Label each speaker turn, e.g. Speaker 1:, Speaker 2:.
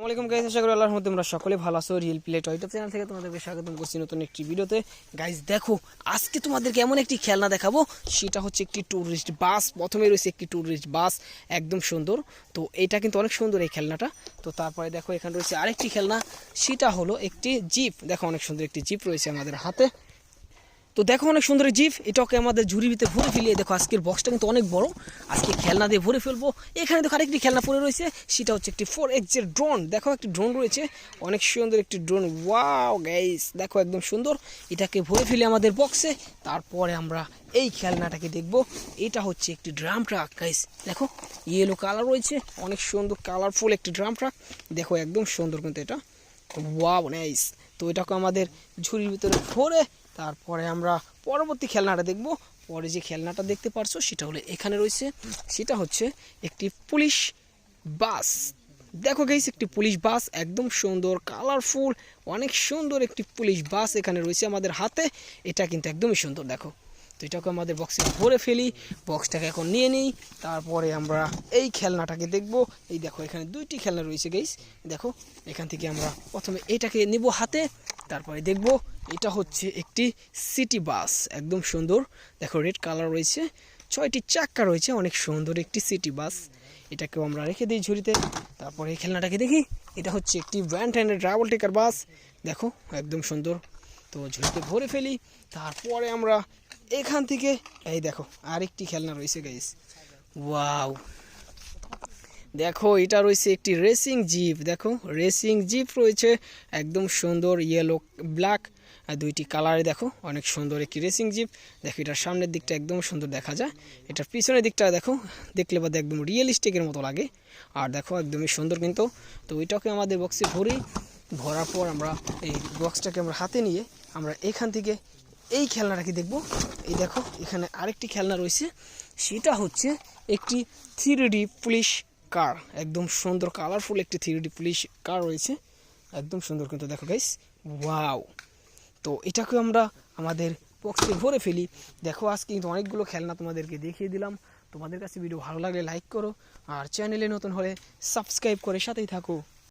Speaker 1: আসসালামু আলাইকুম গাইস, আশা করি আল্লাহর রহমতে তোমরা সকলে ভালো আছো। Real play toy top channel থেকে তোমাদেরকে স্বাগতম করছি নতুন একটি ভিডিওতে। গাইস দেখো, আজকে তোমাদেরকে এমন একটি খেলনা দেখাবো, সেটা হচ্ছে একটি ট্যুরিস্ট বাস। প্রথমে রয়েছে একটি ট্যুরিস্ট বাস, একদম সুন্দর। তো এটা কিন্তু অনেক সুন্দর এই খেলনাটা। তো তারপরে দেখো এখানে রয়েছে আরেকটি খেলনা, সেটা হলো একটি জিপ। দেখো অনেক সুন্দর একটি জিপ রয়েছে আমাদের হাতে। তো দেখো অনেক সুন্দর জিপ, এটাকে আমাদের ঝুড়ির ভিতরে ভরে ফেলিয়ে দেখো। আজকের বক্সটা কিন্তু অনেক বড়, আজকে খেলনা দিয়ে ভরে ফেলবো। এখানে দেখো আরেকটি খেলনা পড়ে রয়েছে, সেটা হচ্ছে একটি 4X এর ড্রোন। দেখো একটি ড্রোন রয়েছে, অনেক সুন্দর একটি ড্রোন। ওয়াও গাইস, দেখো একদম সুন্দর। এটাকে ভরে ফেলি আমাদের বক্সে। তারপরে আমরা এই খেলনাটাকে দেখবো। এটা হচ্ছে একটি ড্রাম ট্রাক গাইস। দেখো ইয়েলো কালার রয়েছে, অনেক সুন্দর কালারফুল একটি ড্রাম ট্রাক। দেখো একদম সুন্দর কিন্তু এটা। Wow nice. তো এটাকে আমাদের ঝুড়ির ভিতরে ভরে তারপরে আমরা পরবর্তী খেলনাটা দেখব। পরে যে খেলনাটা দেখতে পারছো সেটা হলো এখানে রয়েছে, সেটা হচ্ছে একটি পুলিশ বাস। দেখো গাইস, একটি পুলিশ বাস, একদম সুন্দর কালারফুল, অনেক সুন্দর একটি পুলিশ বাস এখানে রয়েছে আমাদের হাতে। এটা কিন্তু একদমই সুন্দর। দেখো, তো এটাকে আমাদের বক্সে ভরে ফেলি। বক্সটাকে এখন নিয়ে নিই, তারপরে আমরা এই খেলনাটাকে দেখব। এই দেখো এখানে দুইটি খেলনা রয়েছে গাইস। দেখো এখান থেকে আমরা প্রথমে এটাকে নিব হাতে, তারপরে দেখব। এটা হচ্ছে একটি সিটি বাস, একদম সুন্দর। দেখো রেড কালার রয়েছে, 6টি চাক্কা রয়েছে, অনেক সুন্দর একটি সিটি বাস। এটাকেও আমরা রেখে দিই ঝুড়িতে। তারপরে এই খেলনাটাকে দেখি, এটা হচ্ছে একটি ভ্যান ট্যানের ট্রাভেল টেকার বাস। দেখো একদম সুন্দর। তো ঝুড়িতে ভরে ফেলি। তারপরে আমরা এখান থেকে এই দেখো আরেকটি খেলনা রয়েছে গাইস। ওয়াও, দেখো এটা রয়েছে একটি রেসিং জিপ। দেখো রেসিং জিপ রয়েছে, একদম সুন্দর, ইয়েলো ব্ল্যাক দুইটি কালারে। দেখো অনেক সুন্দর একটি রেসিং জিপ। দেখো এটার সামনের দিকটা একদম সুন্দর দেখা যায়, এটার পিছনের দিকটা দেখো, দেখলে বাদে একদম রিয়েলিস্টিকের মতো লাগে। আর দেখো একদমই সুন্দর কিন্তু। তো ওইটাকে আমাদের বক্সে ভরি। ভরার পর আমরা এই বক্সটাকে আমরা হাতে নিয়ে আমরা এখান থেকে এই খেলনাটাকে দেখব। এই দেখো এখানে আরেকটি খেলনা রয়েছে, সেটা হচ্ছে একটি 3D পুলিশ কার। একদম সুন্দর কালারফুল একটি 3D পুলিশ কার রয়েছে, একদম সুন্দর কিন্তু। দেখো গাইস, ওয়াও। তো এটাকে আমরা আমাদের বক্সে ভরে ফেলি। দেখো আজকে কিন্তু অনেকগুলো খেলনা তোমাদেরকে দেখিয়ে দিলাম। তোমাদের কাছে ভিডিও ভালো লাগলে লাইক করো, আর চ্যানেলে নতুন হলে সাবস্ক্রাইব করে সাথেই থাকো।